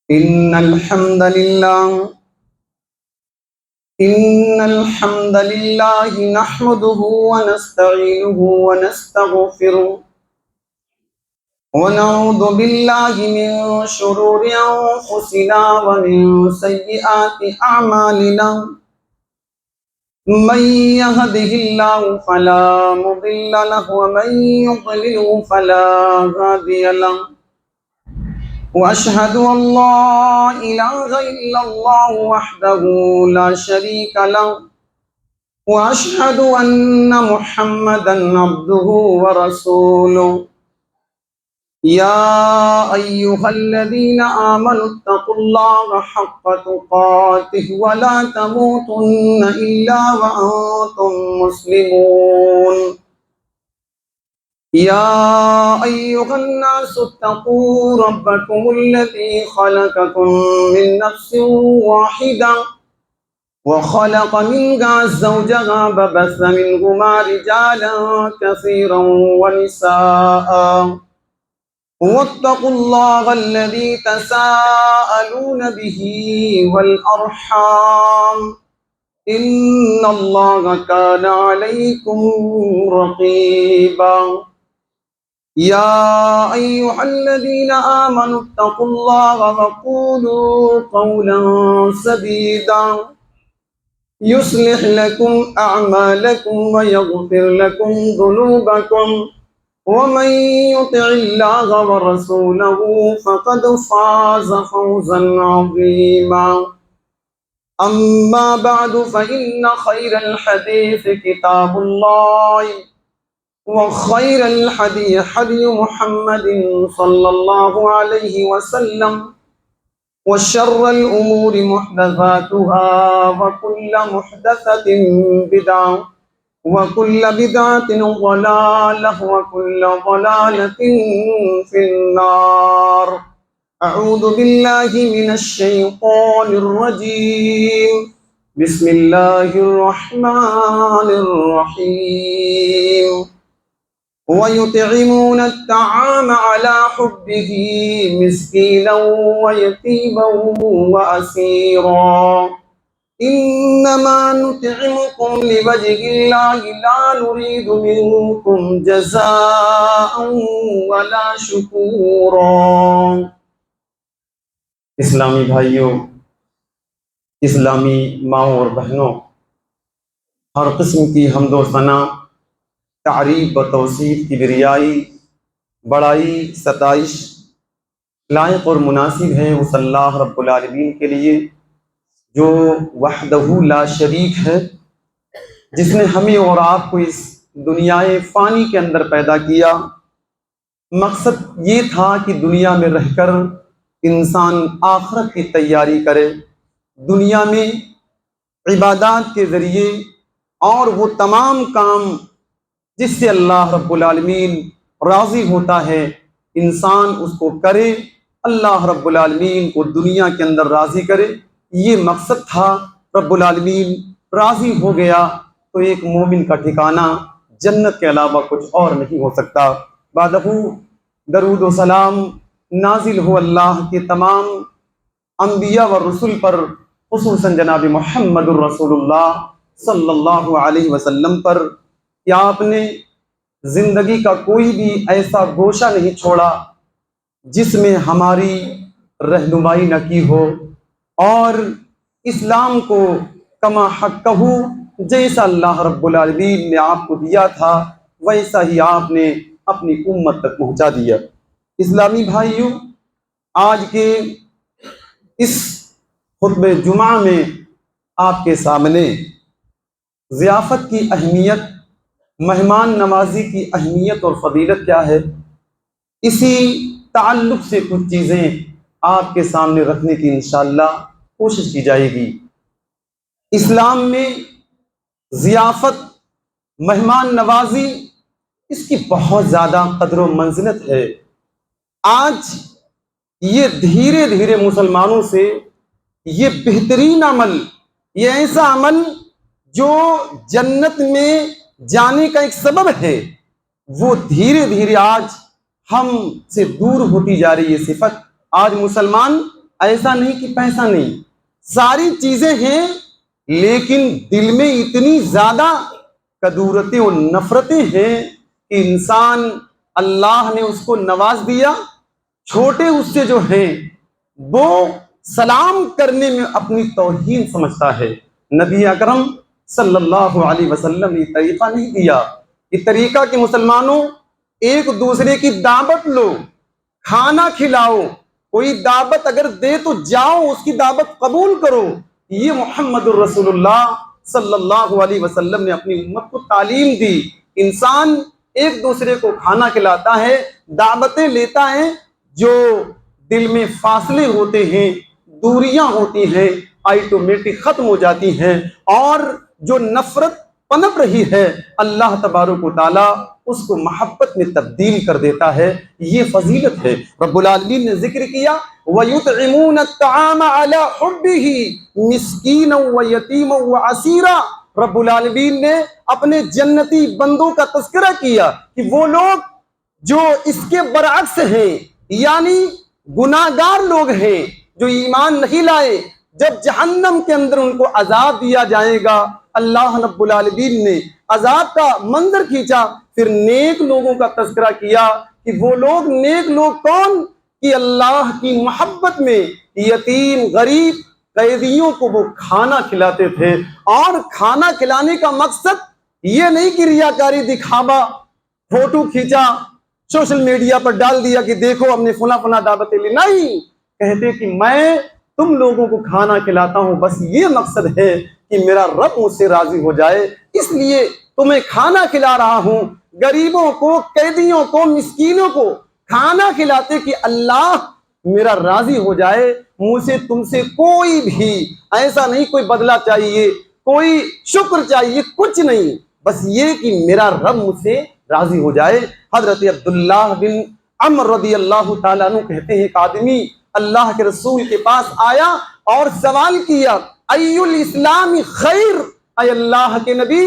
إن الحمد لله إن الحمد لله نحمده ونستعينه ونستغفره ونعوذ بالله من شرور أنفسنا ومن سيئات أعمالنا من يهده الله فلا مضل له ومن يضلل فلا هادي له وأشهد أن لا إله إلا الله وحده لا شريك له وأشهد أن محمدا عبده ورسوله يا أيها الذين آمنوا اتقوا الله حق تقاته ولا تموتن إلا وأنتم مسلمون يا أيها الناس اتقوا ربكم الذي خلقكم من نفس واحدة وخلق منها زوجها وبث منهما رجالا كثيرا ونساء واتقوا الله الذي تساءلون به والأرحام إن الله كان عليكم رقيبا يا أيها الذين آمنوا اتقوا الله وقولوا قولا سديدا يصلح لكم أعمالكم ويغفر لكم ذنوبكم ومن يطع الله ورسوله فقد فاز فوزا عظيما أما بعد فإن خير الحديث كتاب الله وخير الحديث حديث محمد صلى الله عليه وسلم وشر الأمور محدثاتها وكل محدثة بدعة وكل بدعة ضلالة وكل ضلالة في النار أعوذ بالله من الشيطان الرجيم بسم الله الرحمن الرحيم ويطعمون الطعام على حبه مسكينا ويتيما وأسيرا إنما نطعمكم لوجه الله لا نريد منكم جزاء ولا شكورا۔ اسلامی بھائیوں، اسلامی ماؤں اور بہنوں، ہر قسم کی حمد و ثنا، تعریف و توصیف کی بریائی، بڑائی، ستائش لائق اور مناسب ہے اس اللہ رب العالمین کے لیے جو وحدہ لا شریک ہے، جس نے ہمیں اور آپ کو اس دنیائے فانی کے اندر پیدا کیا۔ مقصد یہ تھا کہ دنیا میں رہ کر انسان آخرت کی تیاری کرے، دنیا میں عبادات کے ذریعے اور وہ تمام کام جس سے اللہ رب العالمین راضی ہوتا ہے انسان اس کو کرے، اللہ رب العالمین کو دنیا کے اندر راضی کرے، یہ مقصد تھا۔ رب العالمین راضی ہو گیا تو ایک مومن کا ٹھکانہ جنت کے علاوہ کچھ اور نہیں ہو سکتا۔ بعدہ درود و سلام نازل ہو اللہ کے تمام انبیاء و رسول پر، خصوصاً جناب محمد الرسول اللہ صلی اللہ علیہ وسلم پر، کہ آپ نے زندگی کا کوئی بھی ایسا گوشہ نہیں چھوڑا جس میں ہماری رہنمائی نہ کی ہو، اور اسلام کو کما حقہ جیسا اللہ رب العالمین نے آپ کو دیا تھا ویسا ہی آپ نے اپنی امت تک پہنچا دیا۔ اسلامی بھائیوں، آج کے اس خطبہ جمعہ میں آپ کے سامنے ضیافت کی اہمیت، مہمان نوازی کی اہمیت اور فضیلت کیا ہے، اسی تعلق سے کچھ چیزیں آپ کے سامنے رکھنے کی انشاءاللہ کوشش کی جائے گی۔ اسلام میں ضیافت، مہمان نوازی، اس کی بہت زیادہ قدر و منزلت ہے۔ آج یہ دھیرے دھیرے مسلمانوں سے یہ بہترین عمل، یہ ایسا عمل جو جنت میں جانے کا ایک سبب ہے، وہ دھیرے دھیرے آج ہم سے دور ہوتی جا رہی ہے۔ صفت آج مسلمان ایسا نہیں کہ پیسہ نہیں، ساری چیزیں ہیں، لیکن دل میں اتنی زیادہ کدورتیں اور نفرتیں ہیں کہ انسان اللہ نے اس کو نواز دیا، چھوٹے اس سے جو ہیں وہ سلام کرنے میں اپنی توہین سمجھتا ہے۔ نبی اکرم صلی اللہ علیہ وسلم نے طریقہ نہیں دیا، یہ طریقہ کہ مسلمانوں ایک دوسرے کی دعوت لو، کھانا کھلاؤ، کوئی دعوت اگر دے تو جاؤ، اس کی دعوت قبول کرو۔ یہ محمد الرسول اللہ صلی اللہ علیہ وسلم نے اپنی امت کو تعلیم دی۔ انسان ایک دوسرے کو کھانا کھلاتا ہے، دعوتیں لیتا ہے، جو دل میں فاصلے ہوتے ہیں، دوریاں ہوتی ہیں، آٹومیٹک ختم ہو جاتی ہیں، اور جو نفرت پنپ رہی ہے اللہ تبارک و تعالی اس کو محبت میں تبدیل کر دیتا ہے۔ یہ فضیلت ہے۔ رب العالمین نے ذکر کیا وَيُطْعِمُونَ الطَّعَامَ عَلَىٰ حُبِّهِ مِسْكِينًا وَيَتِيمًا وَأَسِيرًا۔ رب العالمین نے اپنے جنتی بندوں کا تذکرہ کیا کہ وہ لوگ جو اس کے برعکس ہیں، یعنی گناہگار لوگ ہیں، جو ایمان نہیں لائے، جب جہنم کے اندر ان کو عذاب دیا جائے گا، اللہ رب العالمین نے عذاب کا منظر کھینچا، پھر نیک لوگوں کا تذکرہ کیا کہ وہ لوگ نیک لوگ کون کہ اللہ کی محبت میں یتیم غریب قیدیوں کو وہ کھانا کھلاتے تھے۔ اور کھانا کھلانے کا مقصد یہ نہیں کہ ریاکاری دکھاوا، فوٹو کھینچا سوشل میڈیا پر ڈال دیا کہ دیکھو ہم نے فلاں فلاں دعوتیں لی، نہیں، کہتے کہ میں تم لوگوں کو کھانا کھلاتا ہوں، بس یہ مقصد ہے کہ میرا رب مجھ سے راضی ہو جائے، اس لیے تمہیں کھانا کھلا رہا ہوں۔ غریبوں کو، قیدیوں کو، مسکینوں کو کھانا کھلاتے کہ اللہ میرا راضی ہو جائے، مجھے تم سے کوئی بھی ایسا نہیں کوئی بدلہ چاہیے، کوئی شکر چاہیے، کچھ نہیں، بس یہ کہ میرا رب مجھ سے راضی ہو جائے۔ حضرت عبداللہ بن عمر رضی اللہ تعالیٰ عنہ کہتے ہیں ایک آدمی اللہ کے رسول کے پاس آیا اور سوال کیا ای الاسلام خیر، اے اللہ کے نبی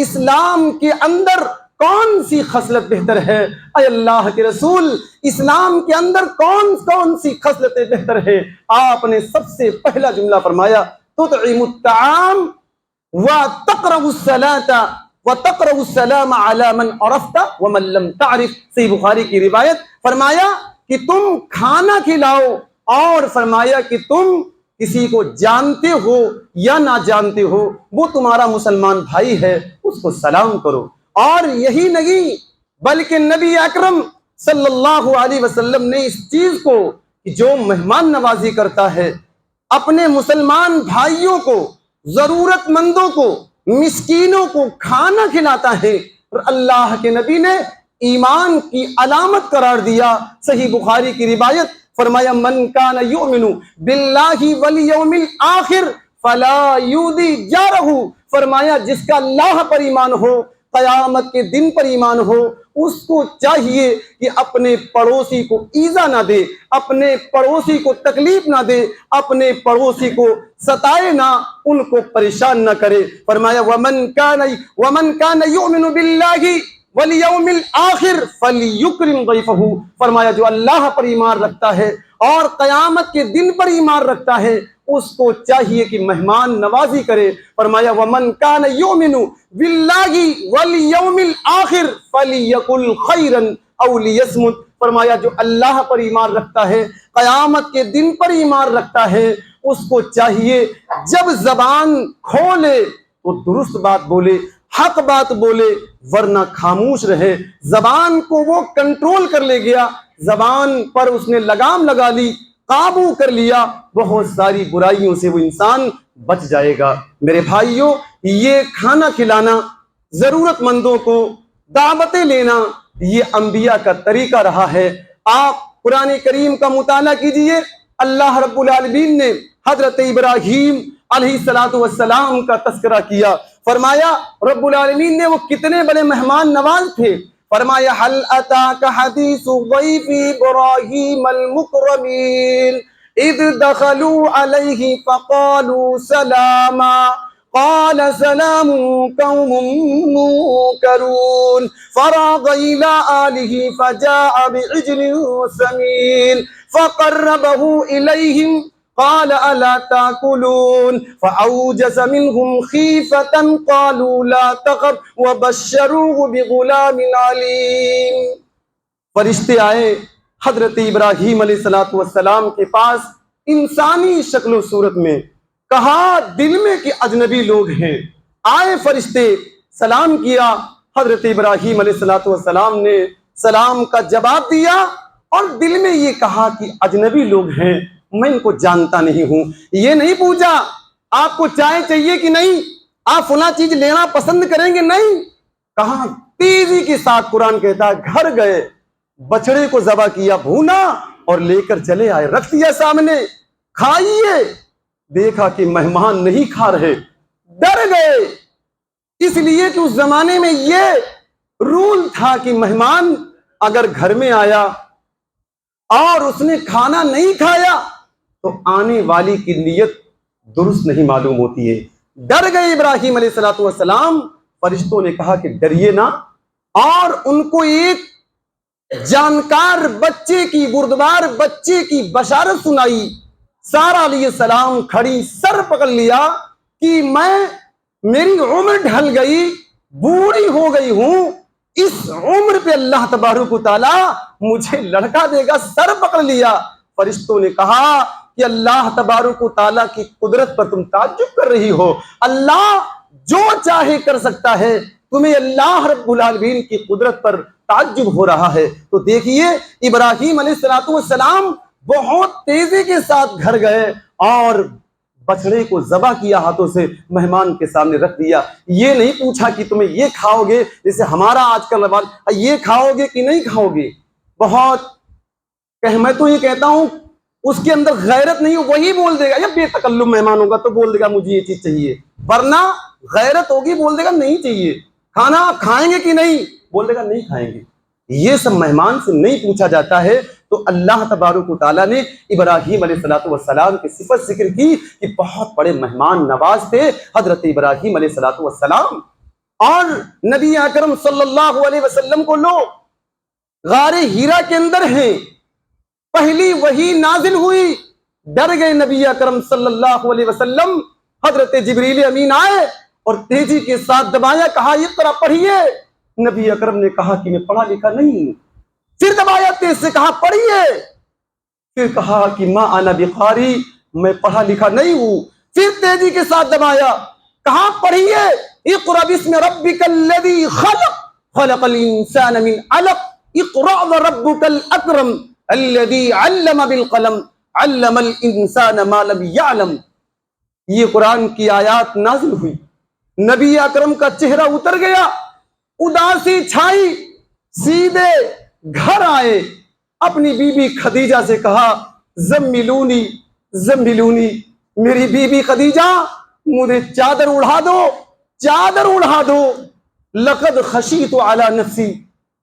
اسلام کے اندر کون سی خصلت بہتر ہے؟ اے اللہ کے رسول اسلام کے اندر کون کون سی خصلتیں بہتر ہے؟ آپ نے سب سے پہلا جملہ فرمایا تطعم الطعام وتقرأ الصلاة وتقرأ السلام على من عرفت ومن لم تعرف۔ صحیح بخاری کی روایت، فرمایا کہ تم کھانا کھلاؤ، اور فرمایا کہ تم کسی کو جانتے ہو یا نہ جانتے ہو، وہ تمہارا مسلمان بھائی ہے، اس کو سلام کرو۔ اور یہی نہیں بلکہ نبی اکرم صلی اللہ علیہ وسلم نے اس چیز کو کہ جو مہمان نوازی کرتا ہے، اپنے مسلمان بھائیوں کو، ضرورت مندوں کو، مسکینوں کو کھانا کھلاتا ہے، اور اللہ کے نبی نے ایمان کی علامت قرار دیا۔ صحیح بخاری کی روایت، فرمایا من کان یؤمن باللہ والیوم الآخر فلا یؤذی جارہ، فرمایا جس کا اللہ پر ایمان ہو، قیامت کے دن پر ایمان ہو، اس کو چاہیے کہ اپنے پڑوسی کو ایذا نہ دے، اپنے پڑوسی کو تکلیف نہ دے، اپنے پڑوسی کو ستائے نہ، ان کو پریشان نہ کرے۔ فرمایا ومن کان یؤمن باللہ والیوم الآخر فلیکرم ضیفہ، فرمایا جو اللہ پر ایمان رکھتا ہے اور قیامت کے دن پر ایمان رکھتا ہے، اس کو چاہیے کہ مہمان نوازی کرے۔ فرمایا ومن کان یؤمن باللہ والیوم الآخر فلیقل خیرا او لیصمت، فرمایا جو اللہ پر ایمان رکھتا ہے، قیامت کے دن پر ایمان رکھتا ہے، اس کو چاہیے جب زبان کھولے تو درست بات بولے، حق بات بولے، ورنہ خاموش رہے۔ زبان کو وہ کنٹرول کر لے گیا، زبان پر اس نے لگام لگا لی، قابو کر لیا، بہت ساری برائیوں سے وہ انسان بچ جائے گا۔ میرے بھائیوں، یہ کھانا کھلانا، ضرورت مندوں کو دعوتیں لینا، یہ انبیاء کا طریقہ رہا ہے۔ آپ قرآن کریم کا مطالعہ کیجئے، اللہ رب العالمین نے حضرت ابراہیم علیہ السلام کا تذکرہ کیا، فرمایا رب العالمین نے وہ کتنے بڑے مہمان نواز تھے۔ فرمایا هل اتاك حديث ضيف ابراهيم المكرمين اذ دخلوا عليه فقالوا سلاما قال سلام قوم منكرون فراغ الى اهله فجاء بعجل سمين فقربه اليهم قال الا تاكلون فاوجس منهم خيفة قالوا لا تخف وبشروه بغلام عليم. فرشتے آئے حضرت ابراہیم علیہ السلام کے پاس انسانی شکل و صورت میں. کہا دل میں کہ اجنبی لوگ ہیں. آئے فرشتے، سلام کیا. حضرت ابراہیم علیہ السلام نے سلام کا جواب دیا اور دل میں یہ کہا کہ اجنبی لوگ ہیں، میں ان کو جانتا نہیں ہوں. یہ نہیں پوچھا آپ کو چائے چاہیے کہ نہیں، آپ فلاں چیز لینا پسند کریں گے، نہیں. کہاں تیزی کے ساتھ قرآن کہتا ہے گھر گئے، بچڑے کو ذبح کیا، بھونا اور لے کر چلے آئے، رکھ دیا سامنے، کھائیے. دیکھا کہ مہمان نہیں کھا رہے، ڈر گئے. اس لیے کہ اس زمانے میں یہ رول تھا کہ مہمان اگر گھر میں آیا اور اس نے کھانا نہیں کھایا تو آنے والی کی نیت درست نہیں معلوم ہوتی ہے. ڈر گئے ابراہیم علیہ السلام. فرشتوں نے کہا کہ ڈریے نہ، اور ان کو ایک جانکار بچے کی، بردبار بچے کی بشارت سنائی. سارا علیہ السلام کھڑی، سر پکڑ لیا کہ میری عمر ڈھل گئی، بوڑھی ہو گئی ہوں، اس عمر پہ اللہ تبارک و تعالی مجھے لڑکا دے گا. سر پکڑ لیا. فرشتوں نے کہا کہ اللہ تبارک و تعالیٰ کی قدرت پر تم تعجب کر رہی ہو. اللہ جو چاہے کر سکتا ہے، تمہیں اللہ رب العالمین کی قدرت پر تعجب ہو رہا ہے. تو دیکھیے ابراہیم علیہ السلام بہت تیزی کے ساتھ گھر گئے اور بچڑے کو ذبح کیا، ہاتھوں سے مہمان کے سامنے رکھ دیا. یہ نہیں پوچھا کہ تمہیں یہ کھاؤ گے، جیسے ہمارا آج کل رواج، یہ کھاؤ گے کہ نہیں کھاؤ گے. بہت میں تو یہ کہتا ہوں اس کے اندر غیرت نہیں، وہی بول دے گا، یا بے تکلم مہمان ہوگا تو بول دے گا مجھے یہ چیز چاہیے، ورنہ غیرت ہوگی بول دے گا نہیں چاہیے. کھانا آپ کھائیں گے کہ نہیں، بول دے گا نہیں کھائیں گے. یہ سب مہمان سے نہیں پوچھا جاتا ہے. تو اللہ تبارک و تعالیٰ نے ابراہیم علیہ السلام کی صفت ذکر کی کہ بہت بڑے مہمان نواز تھے حضرت ابراہیم علیہ السلام. اور نبی اکرم صلی اللہ علیہ وسلم کو لوگ غار ہیرا کے اندر ہیں، پہلی وحی نازل ہوئی، ڈر گئے نبی اکرم صلی اللہ علیہ وسلم. حضرت جبریل امین آئے اور تیزی کے ساتھ دبایا، کہا یہ طرح پڑھیے. نبی اکرم نے کہا کہ میں پڑھا لکھا نہیں ہوں. پھر دبایا تیز سے، کہا پڑھیے. پھر کہا کہ ما انا بقاری، میں پڑھا لکھا نہیں ہوں. پھر تیزی کے ساتھ دبایا، کہا پڑھیے اقرأ بسم ربک الذی خلق خلق الانسان من علق اقرأ وربک الاکرم الذی علم بالقلم علم الانسان ما لم یعلم. یہ قرآن کی آیات نازل ہوئی، نبی اکرم کا چہرہ اتر گیا، اداسی چھائی، سیدھے گھر آئے. اپنی بی بی خدیجہ سے کہا زملونی زملونی، میری بی بی خدیجہ مجھے چادر اڑا دو، چادر اڑا دو. لقد خشیت علی نفسی،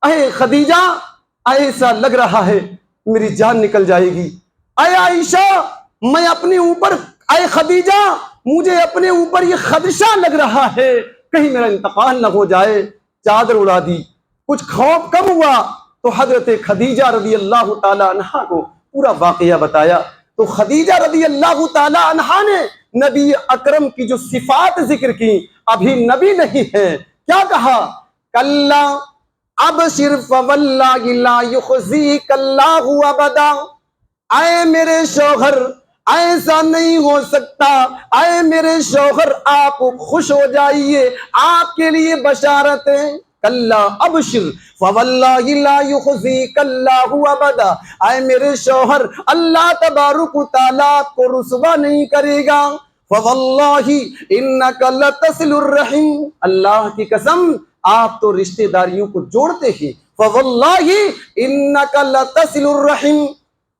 اے خدیجہ ایسا لگ رہا ہے میری جان نکل جائے گی. اے عائشہ میں اپنے اوپر، اے خدیجہ مجھے اپنے اوپر یہ خدشہ لگ رہا ہے کہیں میرا انتقال نہ ہو جائے. چادر اڑا دی. کچھ خوف کم ہوا تو حضرت خدیجہ رضی اللہ تعالی عنہا کو پورا واقعہ بتایا. تو خدیجہ رضی اللہ تعالی عنہا نے نبی اکرم کی جو صفات ذکر کی، ابھی نبی نہیں ہے، کیا کہا؟ کلا ابشر فواللہ لا یخزیک اللہ ابدا. اے میرے شوہر ایسا نہیں ہو سکتا، اے میرے شوہر آپ خوش ہو جائیے، آپ کے لیے بشارت ہے. کلا ابشر فواللہ لا یخزیک اللہ ابدا، اے میرے شوہر اللہ تبارک و تعالیٰ کو رسوا نہیں کرے گا. فواللہ انک لتصل الرحم، اللہ کی قسم آپ تو رشتہ داریوں کو جوڑتے ہیں. فواللہ انک لتصل الرحم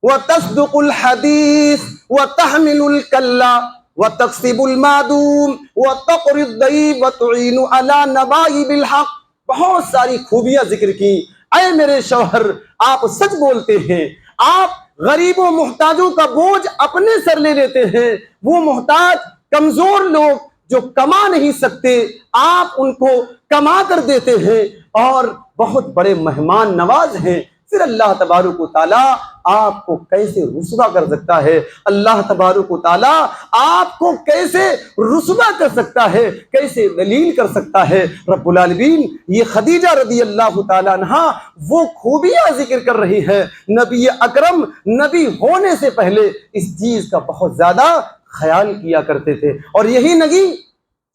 وتصدق الحدیث وتحمل الکلا وتکسب المعدوم وتقری الضیف وتعین علی نوائب الحق. بہت ساری خوبیاں ذکر کی. اے میرے شوہر آپ سچ بولتے ہیں، آپ غریبوں محتاجوں کا بوجھ اپنے سر لے لیتے ہیں. وہ محتاج کمزور لوگ جو کما نہیں سکتے آپ ان کو کما کر دیتے ہیں، اور بہت بڑے مہمان نواز ہیں. پھر اللہ تبارک و تعالیٰ آپ کو کیسے رسوا کر سکتا ہے؟ اللہ تبارک و تعالیٰ آپ کو کیسے رسوا کر سکتا ہے، کیسے ذلیل کر سکتا ہے؟ رب العالمین یہ خدیجہ رضی اللہ تعالیٰ عنہا وہ خوبیاں ذکر کر رہی ہے، نبی اکرم نبی ہونے سے پہلے اس چیز کا بہت زیادہ خیال کیا کرتے تھے۔ اور یہی نہیں،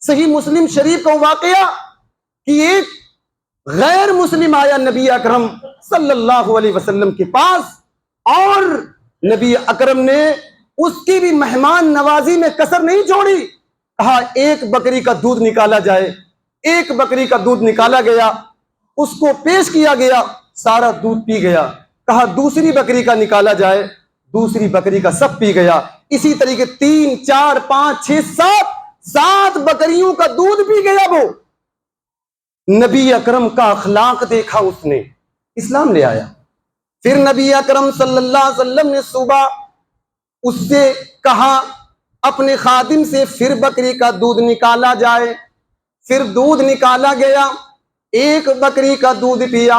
صحیح مسلم شریف کا واقعہ کہ ایک غیر مسلم آیا نبی اکرم صلی اللہ علیہ وسلم کے پاس، اور نبی اکرم نے اس کی بھی مہمان نوازی میں کسر نہیں چھوڑی، کہا ایک بکری کا دودھ نکالا جائے۔ ایک بکری کا دودھ نکالا گیا، اس کو پیش کیا گیا، سارا دودھ پی گیا۔ کہا دوسری بکری کا نکالا جائے، دوسری بکری کا سب پی گیا۔ اسی طریقے 3 4 5 6 7 بکریوں کا دودھ پی گیا۔ وہ نبی اکرم کا اخلاق دیکھا، اس نے اسلام لے آیا۔ پھر نبی اکرم صلی اللہ علیہ وسلم نے صبح اس سے کہا اپنے خادم سے پھر بکری کا دودھ نکالا جائے۔ پھر دودھ نکالا گیا، ایک بکری کا دودھ پیا،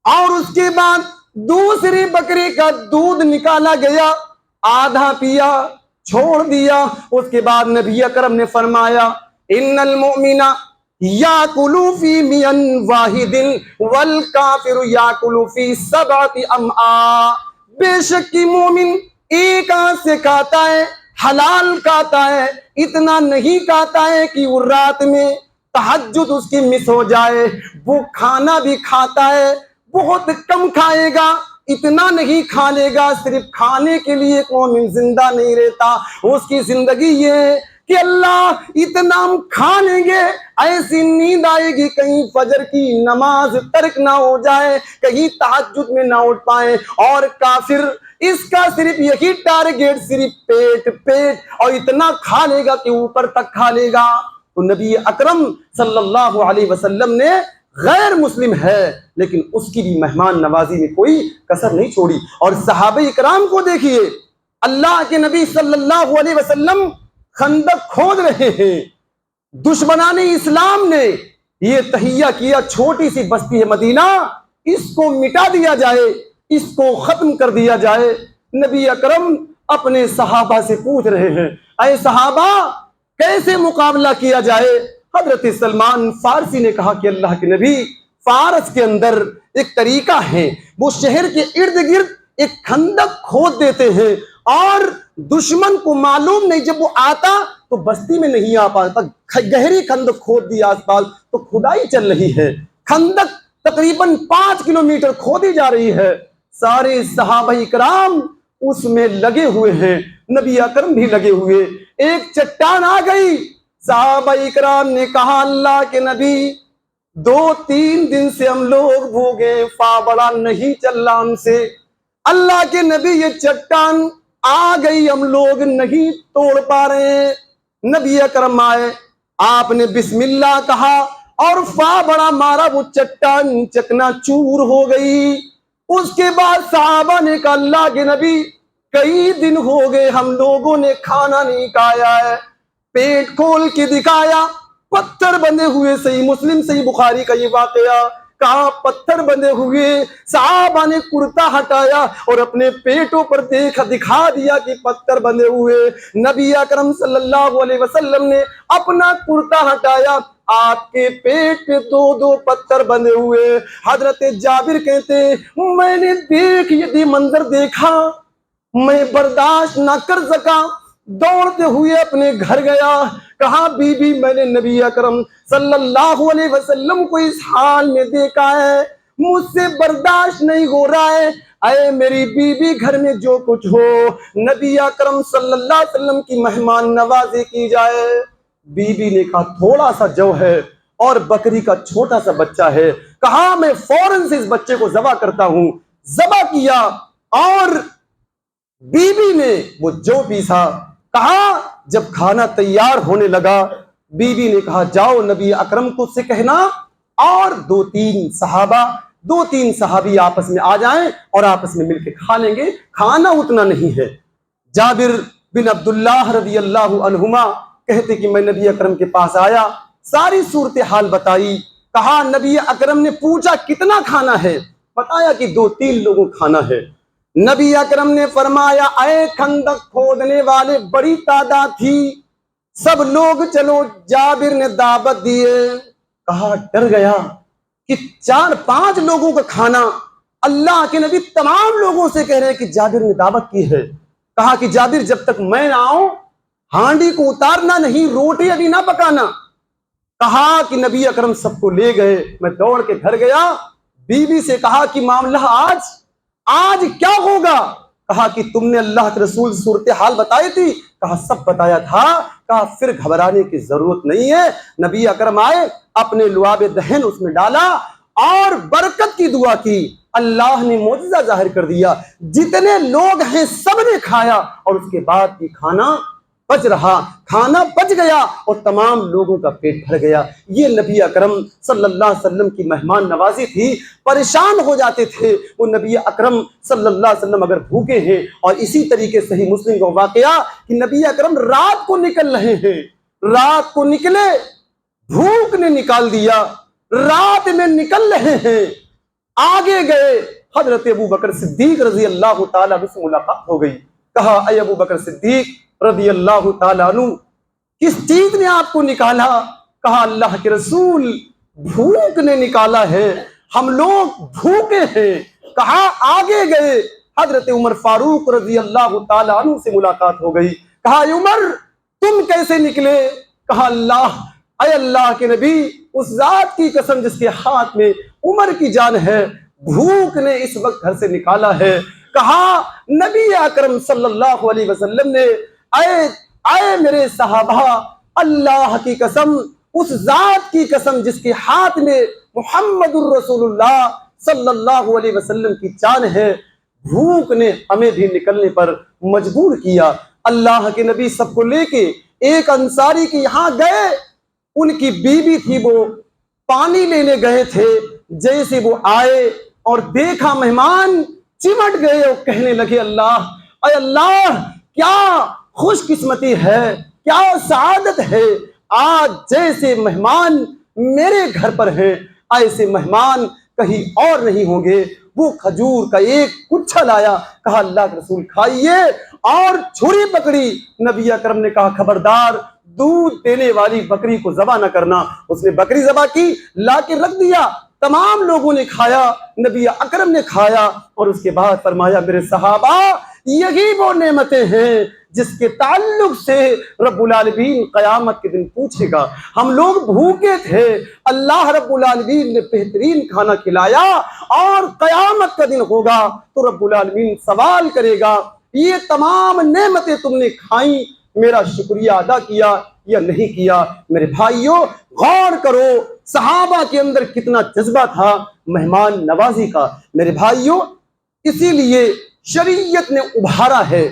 اور اس کے بعد دوسری بکری کا دودھ نکالا گیا، آدھا پیا، چھوڑ دیا۔ اس کے بعد نبی اکرم نے فرمایا ان المؤمن یاکل فی میان واحد والکافر یاکل فی 7 امعاء، بے شک کہ مومن ایک ہاتھ سے کھاتا ہے، حلال کھاتا ہے، اتنا نہیں کھاتا ہے کہ وہ رات میں تہجد اس کی مس ہو جائے۔ وہ کھانا بھی کھاتا ہے، بہت کم کھائے گا، اتنا نہیں کھا لے گا، صرف کھانے کے لیے مومن زندہ نہیں رہتا۔ اس کی زندگی یہ ہے کہ اللہ اتنا ہم کھا لیں گے، ایسی نیند آئے گی کہیں فجر کی نماز ترک نہ ہو جائے، کہیں تہجد میں نہ اٹھ پائے۔ اور کافر اس کا صرف یہی ٹارگیٹ، صرف پیٹ پیٹ، اور اتنا کھا لے گا کہ اوپر تک کھا لے گا۔ تو نبی اکرم صلی اللہ علیہ وسلم نے غیر مسلم ہے لیکن اس کی بھی مہمان نوازی میں کوئی کسر نہیں چھوڑی۔ اور صحابہ اکرام کو دیکھیے، اللہ کے نبی صلی اللہ علیہ وسلم خندق کھود رہے ہیں، دشمنان اسلام نے یہ تہیہ کیا، چھوٹی سی بستی ہے مدینہ، اس کو مٹا دیا جائے، اس کو ختم کر دیا جائے۔ نبی اکرم اپنے صحابہ سے پوچھ رہے ہیں اے صحابہ کیسے مقابلہ کیا جائے؟ حضرت سلمان فارسی نے کہا کہ اللہ کے نبی، فارس کے اندر ایک طریقہ ہے، وہ شہر کے ارد گرد ایک خندق کھود دیتے ہیں، اور دشمن کو معلوم نہیں، جب وہ آتا تو بستی میں نہیں آ پاتا، گہری خندق کھود دی آس پاس، تو کھدائی چل رہی ہے، خندق تقریباً 5 کلومیٹر کھودی جا رہی ہے، سارے صحابہ کرام اس میں لگے ہوئے ہیں، نبی اکرم بھی لگے ہوئے۔ ایک چٹان آ گئی، صحابہ کرام نے کہا اللہ کے نبی 2-3 دن سے ہم لوگ بھوگے، بڑا نہیں چل رہا ہم سے۔ اللہ کے نبی یہ چٹان آ گئی، ہم لوگ نہیں توڑ پا رہے ہیں۔ نبی اکرم آئے، آپ نے بسم اللہ کہا اور بڑا مارا، وہ چٹان چکنا چور ہو گئی۔ اس کے بعد صحابہ نے کہا اللہ کے نبی کئی دن ہو گئے ہم لوگوں نے کھانا نہیں کھایا ہے، پیٹ کھول کے دکھایا، پتھر بندے ہوئے، صحیح مسلم صحیح بخاری کا یہ واقعہ، کہا پتھر بندے ہوئے۔ صحابہ نے کرتا ہٹایا اور اپنے پیٹوں پر دکھا دیا کہ پتھر بندے ہوئے۔ نبی اکرم صلی اللہ علیہ وسلم نے اپنا کرتا ہٹایا، آپ کے پیٹ پہ 2 پتھر بندے ہوئے۔ حضرت جابر کہتے میں نے یہ منظر دیکھا، میں برداشت نہ کر سکا، دوڑتے ہوئے اپنے گھر گیا، کہا بی بی میں نے نبی اکرم صلی اللہ علیہ وسلم کو اس حال میں دیکھا ہے، مجھ سے برداشت نہیں ہو رہا ہے، اے میری بی بی گھر میں جو کچھ ہو نبی اکرم صلی اللہ علیہ وسلم کی مہمان نوازی کی جائے۔ بی بی نے کہا تھوڑا سا جو ہے اور بکری کا چھوٹا سا بچہ ہے، کہا میں فوراً سے اس بچے کو ذبح کرتا ہوں۔ ذبح کیا اور بی بی نے وہ جو پیسا، کہا جب کھانا تیار ہونے لگا بی بی نے کہا جاؤ نبی اکرم کو سے کہنا اور 2-3 صحابی آپس میں آ جائیں اور آپس میں مل کے کھا لیں گے، کھانا اتنا نہیں ہے۔ جابر بن عبداللہ رضی اللہ عنہما کہتے کہ میں نبی اکرم کے پاس آیا، ساری صورتحال بتائی، کہا نبی اکرم نے پوچھا کتنا کھانا ہے، بتایا کہ 2-3 لوگوں کھانا ہے۔ نبی اکرم نے فرمایا اے خندق کھودنے والے، بڑی تعداد تھی، سب لوگ چلو۔ جابر نے دعوت دیے، کہا ڈر گیا کہ 4-5 لوگوں کا کھانا۔ اللہ کے نبی تمام لوگوں سے کہہ رہے ہیں کہ جابر نے دعوت کی ہے۔ کہا کہ جابر جب تک میں نہ آؤں ہانڈی کو اتارنا نہیں، روٹی ابھی نہ پکانا۔ کہا کہ نبی اکرم سب کو لے گئے، میں دوڑ کے گھر گیا، بیوی سے کہا کہ معاملہ آج کیا ہوگا؟ کہا کہ تم نے اللہ کے رسول صورتحال بتائی تھی؟ کہا سب بتایا تھا۔ کہا پھر گھبرانے کی ضرورت نہیں ہے۔ نبی اکرم آئے، اپنے لعاب دہن اس میں ڈالا اور برکت کی دعا کی، اللہ نے معجزہ ظاہر کر دیا، جتنے لوگ ہیں سب نے کھایا، اور اس کے بعد بھی کھانا بچ رہا، کھانا بچ گیا اور تمام لوگوں کا پیٹ بھر گیا۔ یہ نبی اکرم صلی اللہ علیہ وسلم کی مہمان نوازی تھی۔ پریشان ہو جاتے تھے وہ نبی اکرم صلی اللہ علیہ وسلم اگر بھوکے ہیں۔ اور اسی طریقے سے ہی مسلم کا واقعہ کہ نبی اکرم رات کو نکل رہے ہیں، رات کو نکلے، بھوک نے نکال دیا، رات میں نکل رہے ہیں، آگے گئے، حضرت ابو بکر صدیق رضی اللہ تعالیٰ عنہ سے ملاقات ہو گئی۔ کہا اے ابو بکر صدیق رضی اللہ تعالیٰ عنہ، کس چیز نے آپ کو نکالا؟ کہا اللہ کے رسول، بھوک نے نکالا ہے، ہم لوگ بھوکے ہیں۔ کہا آگے گئے، حضرت عمر فاروق رضی اللہ تعالیٰ عنہ سے ملاقات ہو گئی۔ کہا اے عمر، تم کیسے نکلے؟ کہا اے اللہ کے نبی، اس ذات کی قسم جس کے ہاتھ میں عمر کی جان ہے، بھوک نے اس وقت گھر سے نکالا ہے۔ کہا نبی اکرم صلی اللہ علیہ وسلم نے اے میرے صحابہ، اللہ کی قسم، اس ذات کی قسم جس کے ہاتھ میں محمد الرسول اللہ صلی اللہ علیہ وسلم کی جان ہے، بھوک نے ہمیں بھی نکلنے پر مجبور کیا۔ اللہ کے نبی سب کو لے کے ایک انصاری کے یہاں گئے، ان کی بیوی تھی، وہ پانی لینے گئے تھے۔ جیسے وہ آئے اور دیکھا مہمان، چمٹ گئے اور کہنے لگے اے اللہ، کیا خوش قسمتی ہے، کیا سعادت ہے، آج جیسے مہمان میرے گھر پر ہیں ایسے مہمان کہیں اور نہیں ہوں گے۔ وہ کھجور کا ایک گچھا لایا، کہا اللہ کے رسول کھائیے، اور چھری پکڑی۔ نبی اکرم نے کہا خبردار، دودھ دینے والی بکری کو ذبح نہ کرنا۔ اس نے بکری ذبح کی، لا کے رکھ دیا، تمام لوگوں نے کھایا، نبی اکرم نے کھایا، اور اس کے بعد فرمایا میرے صحابہ، یہی وہ نعمتیں ہیں جس کے تعلق سے رب العالمین قیامت کے دن پوچھے گا۔ ہم لوگ بھوکے تھے، اللہ رب العالمین نے بہترین کھانا کھلایا، اور قیامت کا دن ہوگا تو رب العالمین سوال کرے گا یہ تمام نعمتیں تم نے کھائیں، میرا شکریہ ادا کیا یا نہیں کیا؟ میرے بھائیوں غور کرو، صحابہ کے اندر کتنا جذبہ تھا مہمان نوازی کا۔ میرے بھائیوں اسی لیے شریعت نے ابھارا ہے،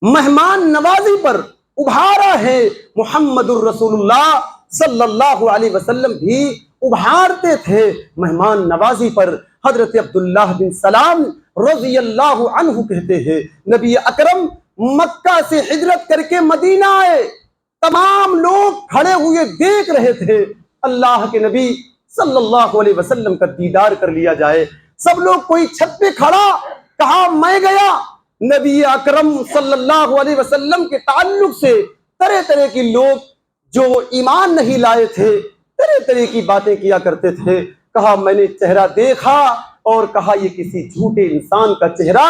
مہمان نوازی پر ابھارا ہے۔ محمد الرسول اللہ صلی اللہ علیہ وسلم بھی ابھارتے تھے مہمان نوازی پر۔ حضرت عبداللہ بن سلام رضی اللہ عنہ کہتے ہیں نبی اکرم مکہ سے ہجرت کر کے مدینہ آئے، تمام لوگ کھڑے ہوئے دیکھ رہے تھے اللہ کے نبی صلی اللہ علیہ وسلم کا دیدار کر لیا جائے۔ سب لوگ، کوئی چھت پہ کھڑا، کہا میں گیا۔ نبی اکرم صلی اللہ علیہ وسلم کے تعلق سے طرح طرح کے لوگ جو ایمان نہیں لائے تھے طرح طرح کی باتیں کیا کرتے تھے۔ کہا میں نے چہرہ دیکھا اور کہا یہ کسی جھوٹے انسان کا چہرہ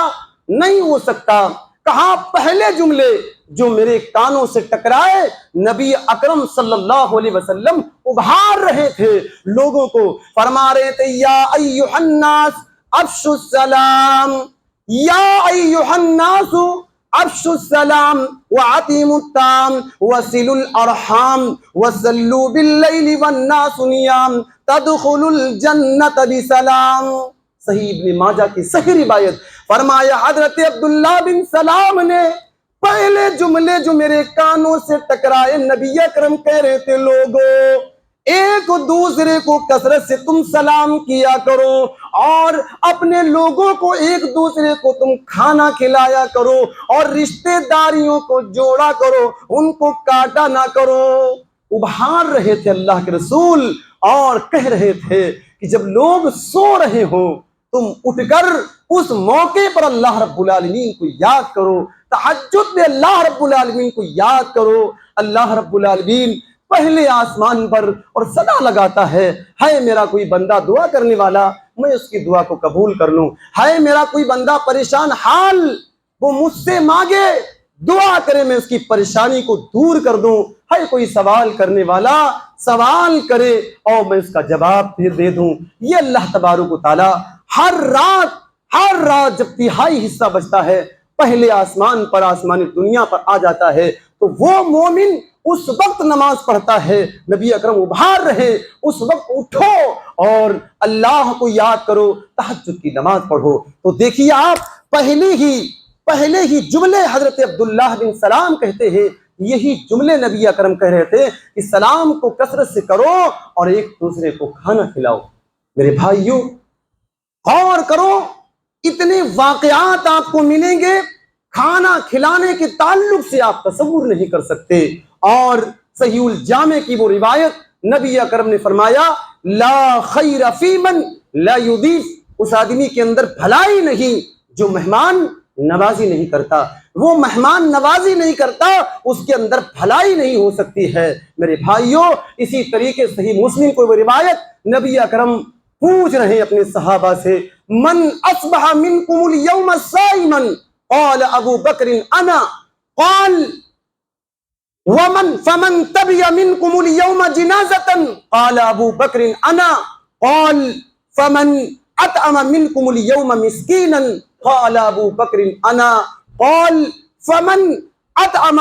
نہیں ہو سکتا۔ کہا پہلے جملے جو میرے کانوں سے ٹکرائے، نبی اکرم صلی اللہ علیہ وسلم ابھار رہے تھے لوگوں کو، فرما رہے تھے یا ایھا الناس افشوا السلام، یا ایھا الناس افشوا السلام واطعموا الطعام وصلوا الارحام وصلوا باللیل والناس نیام تدخلوا الجنۃ بسلام۔ صحیح ابن ماجہ کی صحیح روایت۔ فرمایا حضرت عبداللہ بن سلام نے پہلے جملے جو میرے کانوں سے ٹکرائے، نبی اکرم کہہ رہے تھے لوگوں ایک دوسرے کو کثرت سے تم سلام کیا کرو، اور اپنے لوگوں کو ایک دوسرے کو تم کھانا کھلایا کرو، اور رشتہ داریوں کو جوڑا کرو، ان کو کاٹا نہ کرو۔ ابھار رہے تھے اللہ کے رسول اور کہہ رہے تھے کہ جب لوگ سو رہے ہوں تم اٹھ کر اس موقع پر اللہ رب العالمین کو یاد کرو، تہجد میں اللہ رب العالمین کو یاد کرو۔ اللہ رب العالمین پہلے آسمان پر اور صدا لگاتا ہے میرا کوئی بندہ دعا کرنے والا، میں اس کی دعا کو قبول کر لوں، ہے میرا کوئی بندہ پریشان حال، وہ مجھ سے مانگے، دعا کرے، میں اس کی پریشانی کو دور کر دوں، ہے کوئی سوال کرنے والا سوال کرے اور میں اس کا جواب دے دوں۔ یہ اللہ تبارک و تعالی ہر رات جب تہائی حصہ بچتا ہے پہلے آسمان پر، آسمانی دنیا پر آ جاتا ہے، تو وہ مومن اس وقت نماز پڑھتا ہے۔ نبی اکرم ابھار رہے، اس وقت اٹھو اور اللہ کو یاد کرو، تہجد کی نماز پڑھو۔ تو دیکھیے آپ پہلے ہی جملے حضرت عبداللہ بن سلام کہتے ہیں، یہی جملے نبی اکرم کہہ رہے تھے کہ سلام کو کثرت سے کرو اور ایک دوسرے کو کھانا کھلاؤ۔ میرے بھائیوں غور کرو، اتنے واقعات آپ کو ملیں گے کھانا کھلانے کے تعلق سے آپ تصور نہیں کر سکتے۔ اور صحیح الجامع کی وہ روایت، نبی اکرم نے فرمایا لا خیر فی من لا یضیف، اس آدمی کے اندر بھلائی نہیں جو مہمان نوازی نہیں کرتا، وہ مہمان نوازی نہیں کرتا، اس کے اندر بھلائی نہیں ہو سکتی ہے۔ میرے بھائیوں اسی طریقے صحیح مسلم کو وہ روایت، نبی اکرم پوچھ رہے اپنے صحابہ سے من اصبح منکم اليوم صائما قال ابو بکر انا قال فمن تبع منکم اليوم جنازة قال ابو بکر انا قال فمن اطعم منکم اليوم مسکینا قال ابو بکر انا قال فمن اطعم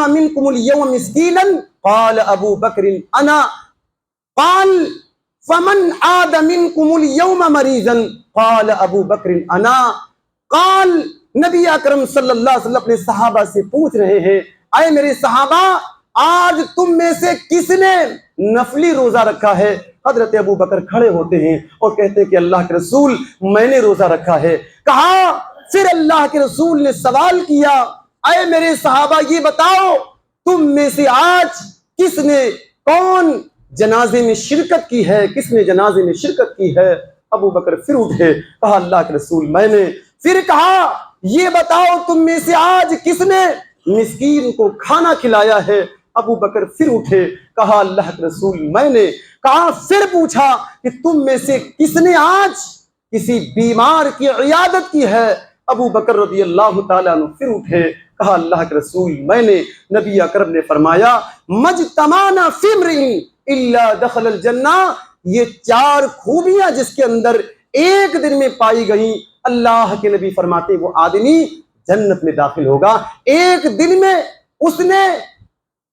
منکم اليوم مسکینا قال ابو بکر انا قال فمن عاد منکم اليوم مریضا قال ابو بکر انا قال نبی اکرم صلی اللہ علیہ وسلم اپنے صحابہ سے پوچھ رہے ہیں، اے میرے صحابہ آج تم میں سے کس نے نفلی روزہ رکھا ہے؟ حضرت ابو بکر کھڑے ہوتے ہیں اور کہتے ہیں کہ اللہ کے رسول میں نے روزہ رکھا ہے۔ کہا پھر اللہ کے رسول نے سوال کیا، اے میرے صحابہ یہ بتاؤ تم میں سے آج کس نے کون جنازے میں شرکت کی ہے، کس نے جنازے میں شرکت کی ہے؟ ابو بکر پھر اٹھے، کہا اللہ کے رسول میں نے۔ پھر کہا یہ بتاؤ تم میں سے آج کس نے مسکین کو کھانا کھلایا ہے؟ ابو بکر پھر اٹھے، کہا اللہ کے رسول میں نے۔ کہا پھر پوچھا کہ تم میں سے کس نے آج کسی بیمار کی عیادت کی ہے؟ ابو بکر رضی اللہ تعالیٰ عنہ پھر اٹھے، کہا اللہ کے رسول میں نے۔ نبی اکرم نے فرمایا مجتمعنا فی امرئ الا دخل الجنہ، یہ چار خوبیاں جس کے اندر ایک دن میں پائی گئیں، اللہ کے نبی فرماتے وہ آدمی جنت میں داخل ہوگا۔ ایک دن میں اس نے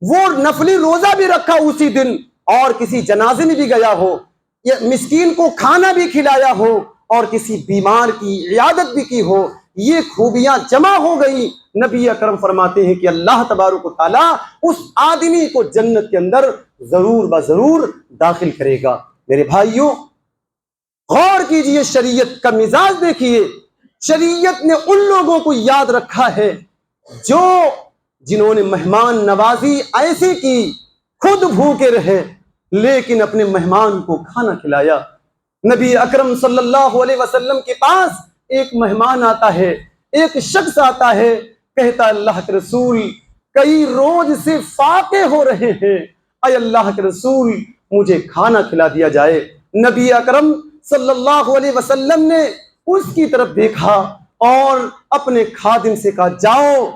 وہ نفلی روزہ بھی رکھا اسی دن، اور کسی جنازے میں بھی گیا ہو، یا مسکین کو کھانا بھی کھلایا ہو، اور کسی بیمار کی عیادت بھی کی ہو، یہ خوبیاں جمع ہو گئی۔ نبی اکرم فرماتے ہیں کہ اللہ تبارک و تعالیٰ اس آدمی کو جنت کے اندر ضرور بضرور داخل کرے گا۔ میرے بھائیوں غور کیجئے، شریعت کا مزاج دیکھیے، شریعت نے ان لوگوں کو یاد رکھا ہے جنہوں نے مہمان نوازی ایسے کی، خود بھوکے رہے لیکن اپنے مہمان کو کھانا کھلایا۔ نبی اکرم صلی اللہ علیہ وسلم کے پاس ایک مہمان آتا ہے، ایک شخص آتا ہے، کہتا اللہ کے رسول کئی روز سے فاقے ہو رہے ہیں، اے اللہ کے رسول مجھے کھانا کھلا دیا جائے۔ نبی اکرم صلی اللہ علیہ وسلم نے اس کی طرف دیکھا اور اپنے خادم سے کہا جاؤ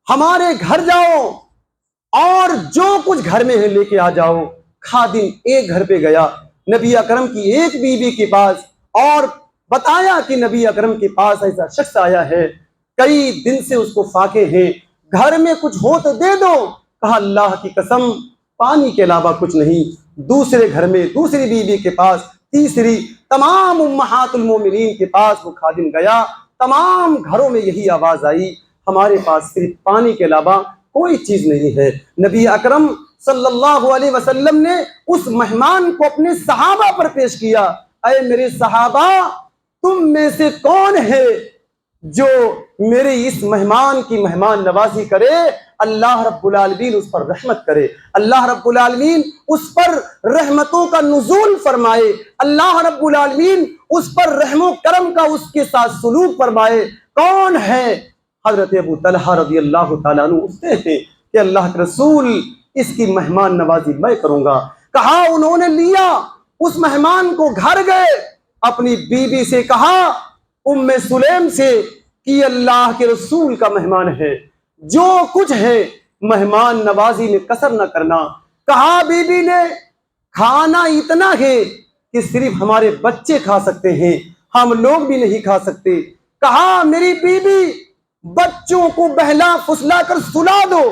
ہمارے گھر جاؤ اور جو کچھ گھر میں ہے لے کے آ جاؤ۔ خادم ایک گھر پہ گیا نبی اکرم کی ایک بیوی کے پاس اور بتایا کہ نبی اکرم کے پاس ایسا شخص آیا ہے، کئی دن سے اس کو فاقے ہیں، گھر میں کچھ ہو تو دے دو۔ کہا اللہ کی قسم پانی کے علاوہ کچھ نہیں۔ دوسرے گھر میں دوسری بیوی کے پاس، تیسری، تمام امہات المومنین کے پاس وہ خادم گیا، تمام گھروں میں یہی آواز آئی ہمارے پاس صرف پانی کے علاوہ کوئی چیز نہیں ہے۔ نبی اکرم صلی اللہ علیہ وسلم نے اس مہمان کو اپنے صحابہ پر پیش کیا، اے میرے صحابہ تم میں سے کون ہے جو میرے اس مہمان کی مہمان نوازی کرے؟ اللہ رب العالمین اس پر رحمت کرے، اللہ رب العالمین اس پر رحمتوں کا نزول فرمائے، اللہ رب العالمین اس پر رحم و کرم کا اس کے ساتھ سلوک فرمائے۔ کون ہے؟ حضرت ابو طلحہ رضی اللہ تعالیٰ عنہ اٹھتے ہیں کہ اللہ کے رسول اس کی مہمان نوازی میں کروں گا۔ کہا، انہوں نے لیا اس مہمان کو، گھر گئے، اپنی بیوی سے کہا، ام سلیم سے، کہ اللہ کے رسول کا مہمان ہے، جو کچھ ہے مہمان نوازی میں کسر نہ کرنا۔ کہا بی بی نے، کھانا اتنا ہے کہ صرف ہمارے بچے کھا سکتے ہیں، ہم لوگ بھی نہیں کھا سکتے۔ کہا میری بی بی بچوں کو بہلا پھسلا کر سلا دو،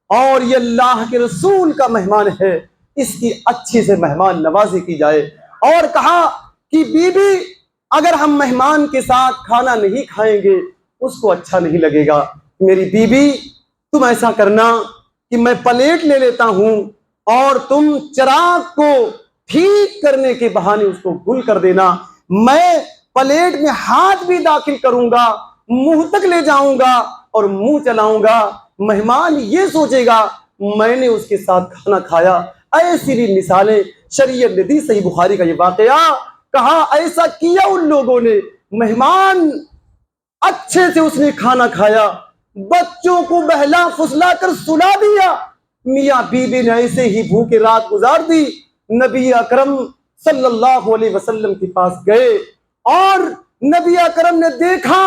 اور یہ اللہ کے رسول کا مہمان ہے، اس کی اچھی سے مہمان نوازی کی جائے۔ اور کہا کہ بی بی اگر ہم مہمان کے ساتھ کھانا نہیں کھائیں گے اس کو اچھا نہیں لگے گا، میری بی بی تم ایسا کرنا کہ میں پلیٹ لے لیتا ہوں اور تم چراغ کو ٹھیک کرنے کے بہانے اس کو گل کر دینا، میں پلیٹ میں ہاتھ بھی داخل کروں گا، منہ تک لے جاؤں گا اور منہ چلاؤں گا، مہمان یہ سوچے گا میں نے اس کے ساتھ کھانا کھایا۔ ایسی بھی مثالیں شریعت نے دی۔ صحیح بخاری کا یہ واقعہ، کہا ایسا کیا ان لوگوں نے، مہمان اچھے سے اس نے کھانا کھایا، بچوں کو بہلا پھسلا کر سلا دیا، میاں بیوی نے ایسے ہی بھوکے رات گزار دی۔ نبی اکرم صلی اللہ علیہ وسلم کے پاس گئے اور نبی اکرم نے دیکھا،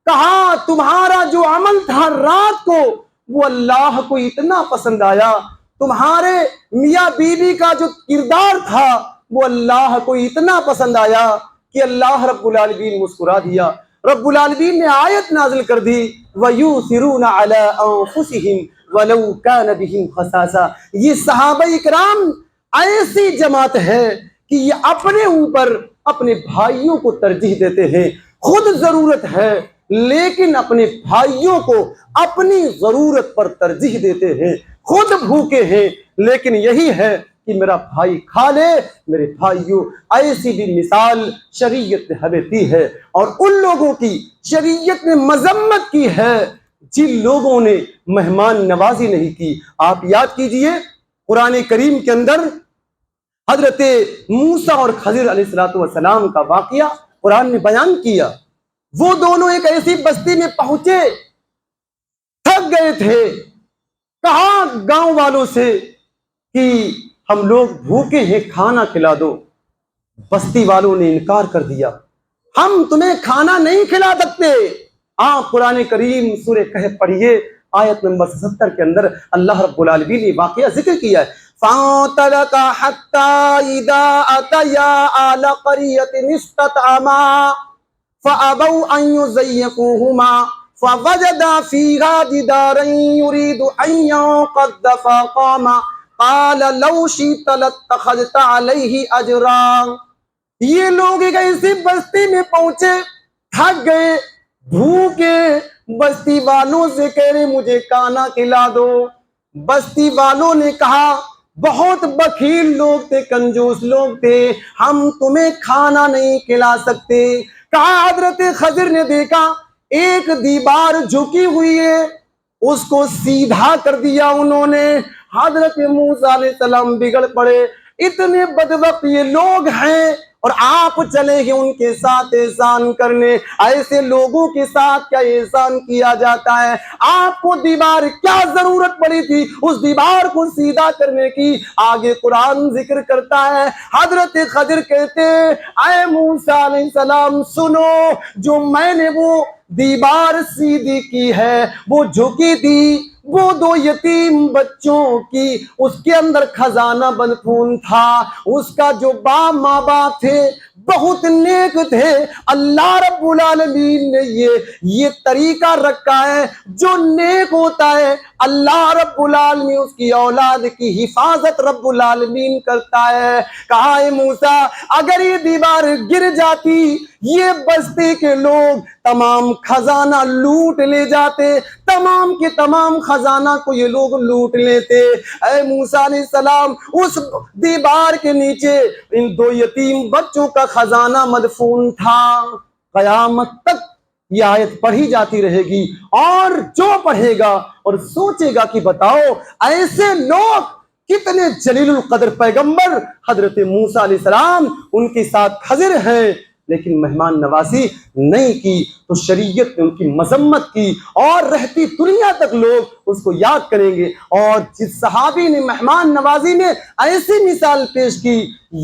کہا تمہارا جو عمل تھا رات کو وہ اللہ کو اتنا پسند آیا، تمہارے میاں بیوی کا جو کردار تھا وہ اللہ کو اتنا پسند آیا کہ اللہ رب العالمین مسکرا دیا۔ رب العالمین نے آیت نازل کر دی، وَيُؤْثِرُونَ عَلَىٰ أَنفُسِهِمْ وَلَوْ كَانَ بِهِمْ خَصَاصَةٌ۔ یہ صحابہ اکرام ایسی جماعت ہے کہ یہ اپنے اوپر اپنے بھائیوں کو ترجیح دیتے ہیں، خود ضرورت ہے لیکن اپنے بھائیوں کو اپنی ضرورت پر ترجیح دیتے ہیں، خود بھوکے ہیں لیکن یہی ہے کہ میرا بھائی کھا لے۔ میرے بھائیوں، ایسی بھی مثال شریعت نے ہمیں دی ہے، اور ان لوگوں کی شریعت نے مذمت کی ہے جن لوگوں نے مہمان نوازی نہیں کی۔ آپ یاد کیجئے قرآن کریم کے اندر حضرت موسیٰ اور خضر علیہ السلام کا واقعہ قرآن نے بیان کیا۔ وہ دونوں ایک ایسی بستی میں پہنچے، تھک گئے تھے، کہا گاؤں والوں سے کہ ہم لوگ بھوکے ہیں، کھانا کھلا دو۔ بستی والوں نے انکار کر دیا، ہم تمہیں کھانا نہیں کھلا سکتے۔ آپ قرآن کریم سورہ کہف پڑھیے، آیت نمبر 77 کے اندر اللہ رب العالمین نے واقعہ ذکر کیا ہے۔ فَانطَلَقَا حَتَّىٰ إِذَا أَتَيَا آلَ قَرْيَةٍ اسْتَطْعَمَا فَأَبَوْا أَن يُضَيِّفُوهُمَا فَوَجَدَا فِيهَا جِدَارًا يُرِيدُ أَن يَنقَضَّ فَقَامَ قَالَ لَوْ شِئْتَ لَاتَّخَذْتَ عَلَيْهِ أَجْرًا۔ یہ لوگ ایک ایسی بستی میں پہنچے، تھک گئے، بھوکے، بستی والوں سے کہہ رہے مجھے کھانا کھلا دو۔ بستی والوں نے کہا، بہت بخیل لوگ تھے، کنجوس لوگ تھے، ہم تمہیں کھانا نہیں کھلا سکتے۔ کہا حضرت خضر نے دیکھا ایک دیوار جھکی ہوئی ہے، اس کو سیدھا کر دیا انہوں نے۔ حضرت موسیٰ علیہ السلام بگڑ پڑے، اتنے بدبخت یہ لوگ ہیں اور آپ چلے گئے ان کے ساتھ احسان کرنے۔ ایسے لوگوں کے ساتھ کیا احسان کیا جاتا ہے؟ آپ کو دیوار کیا ضرورت پڑی تھی اس دیوار کو سیدھا کرنے کی؟ آگے قرآن ذکر کرتا ہے، حضرت خضر کہتے اے موسیٰ علیہ السلام سنو، جو میں نے وہ دیوار سیدھی کی ہے، وہ جھکی تھی، وہ دو یتیم بچوں کی، اس کے اندر خزانہ مدفون تھا، اس کا جو ماں باپ تھے بہت نیک تھے۔ اللہ رب العالمین نے یہ طریقہ رکھا ہے، جو نیک ہوتا ہے اللہ رب العالمین اس کی اولاد کی حفاظت رب العالمین کرتا ہے۔ کہا اے موسیٰ اگر یہ دیوار گر جاتی، یہ بستی کے لوگ تمام خزانہ لوٹ لے جاتے، تمام کے تمام خزانہ کو یہ لوگ لوٹ لیتے۔ اے موسیٰ علیہ السلام، اس دیوار کے نیچے ان دو یتیم بچوں کا خزانہ مدفون تھا، قیامت تک یہ آیت پڑھی جاتی رہے گی، اور جو پڑھے گا اور سوچے گا کہ بتاؤ ایسے لوگ کتنے جلیل القدر پیغمبر حضرت موسیٰ علیہ السلام ان کے ساتھ حاضر ہیں لیکن مہمان نوازی نہیں کی، تو شریعت نے ان کی مذمت کی اور رہتی دنیا تک لوگ اس کو یاد کریں گے۔ اور جس صحابی نے مہمان نوازی میں ایسی مثال پیش کی،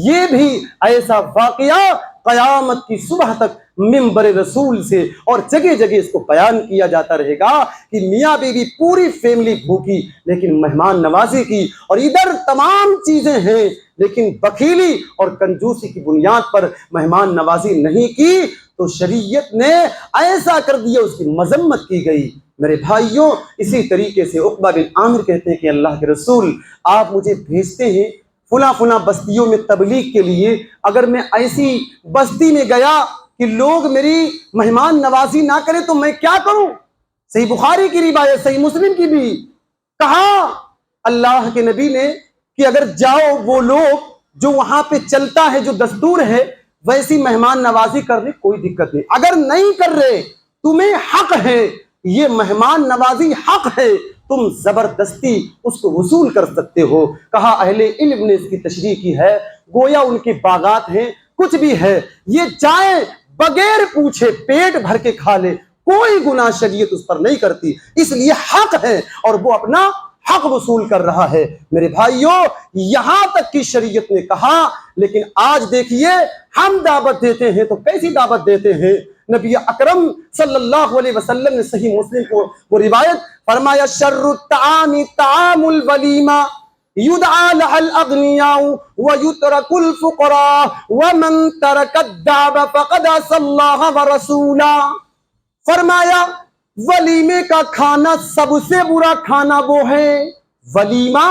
یہ بھی ایسا واقعہ قیامت کی صبح تک منبر رسول سے اور جگہ جگہ اس کو بیان کیا جاتا رہے گا کہ میاں بیوی پوری فیملی بھوکی لیکن مہمان نوازی کی، اور ادھر تمام چیزیں ہیں لیکن بخیلی اور کنجوسی کی بنیاد پر مہمان نوازی نہیں کی، تو شریعت نے ایسا کر دیا، اس کی مذمت کی گئی۔ میرے بھائیوں، اسی طریقے سے عقبہ بن عامر کہتے ہیں کہ اللہ کے رسول آپ مجھے بھیجتے ہیں فلاں فلاں بستیوں میں تبلیغ کے لیے، اگر میں ایسی بستی میں گیا کہ لوگ میری مہمان نوازی نہ کرے تو میں کیا کروں؟ صحیح بخاری کی روایت، صحیح مسلم کی بھی، کہا اللہ کے نبی نے کہ اگر جاؤ وہ لوگ جو وہاں پہ چلتا ہے، جو دستور ہے ویسی مہمان نوازی کرنے کوئی دقت نہیں، اگر نہیں کر رہے تمہیں حق ہے، یہ مہمان نوازی حق ہے، تم زبردستی اس کو وصول کر سکتے ہو۔ کہا اہل علم نے اس کی تشریح کی ہے، گویا ان کے باغات ہیں، کچھ بھی ہے، یہ چاہے بغیر پوچھے پیٹ بھر کے کھا لے، کوئی گناہ شریعت اس پر نہیں کرتی، اس لیے حق ہے اور وہ اپنا حق وصول کر رہا ہے۔ میرے بھائیوں، یہاں تک کی شریعت نے کہا، لیکن آج دیکھیے ہم دعوت دیتے ہیں تو کیسی دعوت دیتے ہیں؟ نبی اکرم صلی اللہ علیہ وسلم نے صحیح مسلم کو وہ روایت فرمایا، شر الطعام طعام الولیمہ یدعى لها الاغنیاء ویترک الفقراء ومن ترک الدعوة فقد عصى اللہ ورسولا۔ فرمایا ولیمے کا کھانا سب سے برا کھانا وہ ہے، ولیمہ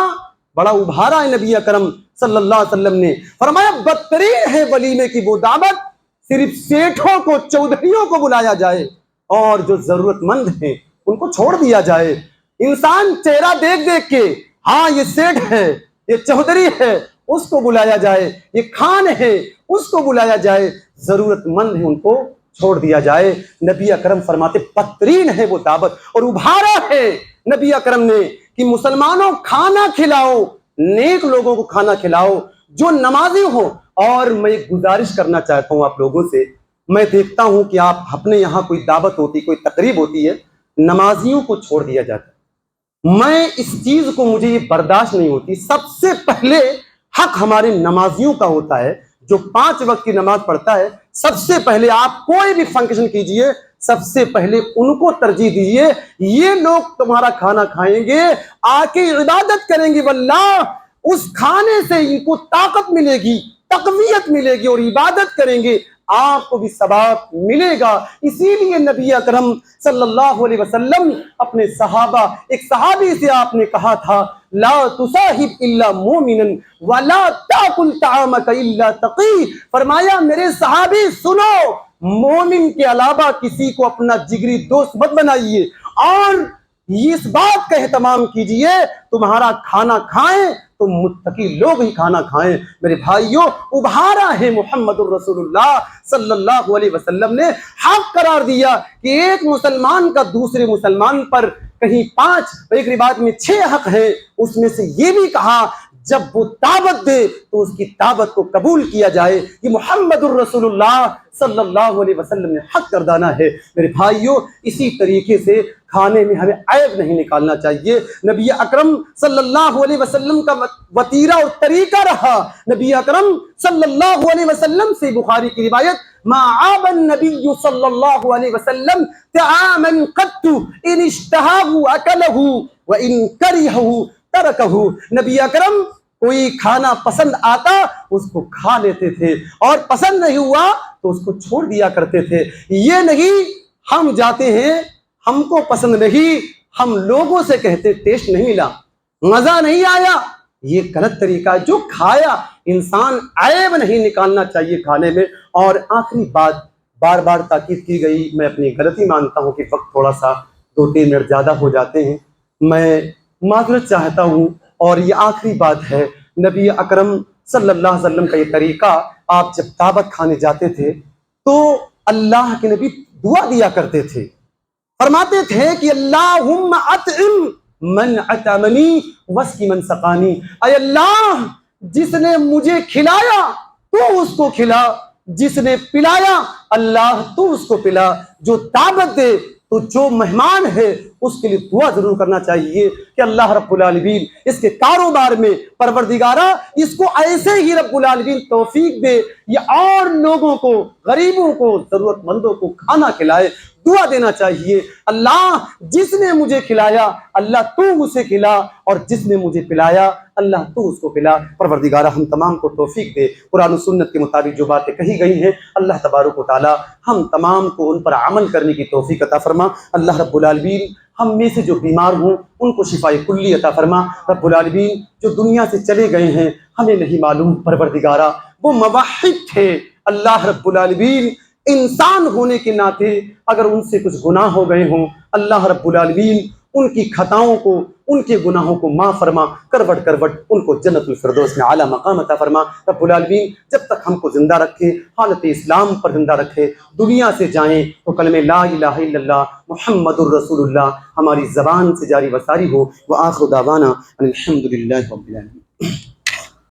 بڑا ابھارا ہے نبی اکرم صلی اللہ علیہ وسلم نے، فرمایا بدترین ہے ولیمے کی وہ دعوت صرف سیٹھوں کو چودھریوں کو بلایا جائے اور جو ضرورت مند ہیں ان کو چھوڑ دیا جائے۔ انسان چہرہ دیکھ دیکھ کے ہاں یہ سیٹھ ہے، یہ چودھری ہے، اس کو بلایا جائے، یہ خان ہے اس کو بلایا جائے، ضرورت مند ہے ان کو چھوڑ دیا جائے۔ نبی اکرم فرماتے بدترین ہے وہ دعوت، اور ابھارا ہے نبی اکرم نے کہ مسلمانوں کھانا کھلاؤ، نیک لوگوں کو کھانا کھلاؤ جو نمازی ہو۔ اور میں ایک گزارش کرنا چاہتا ہوں آپ لوگوں سے، میں دیکھتا ہوں کہ آپ اپنے یہاں کوئی دعوت ہوتی، کوئی تقریب ہوتی ہے، نمازیوں کو چھوڑ دیا جاتا ہے، میں اس چیز کو مجھے یہ برداشت نہیں ہوتی۔ سب سے پہلے حق ہمارے نمازیوں کا ہوتا ہے، جو 5 وقت کی نماز پڑھتا ہے، سب سے پہلے آپ کوئی بھی فنکشن کیجئے، سب سے پہلے ان کو ترجیح دیجئے، یہ لوگ تمہارا کھانا کھائیں گے، آ کے عبادت کریں گے، واللہ اس کھانے سے ان کو طاقت ملے گی، تقویت ملے گی اور عبادت کریں گے، آپ کو بھی ثواب ملے گا۔ اسی لیے نبی اکرم صلی اللہ علیہ وسلم اپنے صحابہ، ایک صحابی سے آپ نے کہا تھا لا تصاحب الا مومنا ولا تاکل طعامک الا تقی، فرمایا میرے صحابی سنو، مومن کے علاوہ کسی کو اپنا جگری دوست مت بنائیے، اور اس بات کا اہتمام کیجئے تمہارا کھانا کھائیں تو متقی لوگ ہی کھانا کھائیں۔ میرے بھائیوں، ابھارا ہے محمد الرسول اللہ صلی اللہ علیہ وسلم نے، حق قرار دیا کہ ایک مسلمان کا دوسرے مسلمان پر کہیں 5، ایک روایت میں 6 حق ہے، اس میں سے یہ بھی کہا جب وہ دعوت دے تو اس کی دعوت کو قبول کیا جائے، یہ محمد الرسول اللہ صلی اللہ علیہ وسلم نے حق گردانا ہے۔ میرے بھائیوں، اسی طریقے سے کھانے میں ہمیں عیب نہیں نکالنا چاہیے۔ نبی اکرم صلی اللہ علیہ وسلم کا وتیرہ اور طریقہ رہا، نبی اکرم صلی اللہ علیہ وسلم سے بخاری کی روایت، ما عاب النبی صلی اللہ علیہ وسلم طعاما قط ان اشتهاه اکلہ وان کرہہ ترکہ، نبی اکرم کوئی کھانا پسند آتا اس کو کھا لیتے تھے، اور پسند نہیں ہوا تو اس کو چھوڑ دیا کرتے تھے۔ یہ نہیں ہم جاتے ہیں ہم کو پسند نہیں، ہم لوگوں سے کہتے ٹیسٹ نہیں ملا، مزہ نہیں آیا، یہ غلط طریقہ ہے۔ جو کھایا انسان عیب نہیں نکالنا چاہیے کھانے میں۔ اور آخری بات، بار بار تاکید کی گئی، میں اپنی غلطی مانتا ہوں کہ وقت تھوڑا سا 2-3 منٹ زیادہ ہو جاتے ہیں، میں معذرت چاہتا ہوں، اور یہ آخری بات ہے، نبی اکرم صلی اللہ علیہ وسلم کا یہ طریقہ، آپ جب دعوت کھانے جاتے تھے تو اللہ کے نبی دعا دیا کرتے تھے، فرماتے تھے کہ اللہم اطعم من اطعمنی واسقی من سقانی، اے اللہ جس نے مجھے کھلایا تو اس کو کھلا، جس نے پلایا اللہ تو اس کو پلا، جو دعوت دے تو جو مہمان ہے اس کے لیے دعا ضرور کرنا چاہیے کہ اللہ رب العالمین اس کے کاروبار میں پروردگارہ اس کو ایسے ہی رب العالمین توفیق دے، یہ اور لوگوں کو، غریبوں کو، ضرورت مندوں کو کھانا کھلائے۔ دعا دینا چاہیے، اللہ جس نے مجھے کھلایا اللہ تو اسے کھلا، اور جس نے مجھے پلایا اللہ تو اس کو پلا۔ پروردگارہ ہم تمام کو توفیق دے، قرآن و سنت کے مطابق جو باتیں کہی گئی ہیں اللہ تبارک و تعالی ہم تمام کو ان پر عمل کرنے کی توفیق عطا فرما۔ اللہ رب العالمین ہم میں سے جو بیمار ہوں ان کو شفاء کلی عطا فرما۔ رب العالمین جو دنیا سے چلے گئے ہیں ہمیں نہیں معلوم پروردگارہ وہ موحد تھے، اللہ رب العالمین انسان ہونے کے ناطے اگر ان سے کچھ گناہ ہو گئے ہوں اللہ رب العالمین ان کی خطاؤں کو، ان کے گناہوں کو معاف فرما، کروٹ کروٹ ان کو جنت الفردوس میں اعلیٰ مقام عطا فرما۔ رب العالمین جب تک ہم کو زندہ رکھے، حالت اسلام پر زندہ رکھے، دنیا سے جائیں تو کلمہ لا الہ الا اللہ محمد الرسول اللہ ہماری زبان سے جاری و ساری ہو۔ وآخر دعوانا ان الحمد للہ رب العالمین۔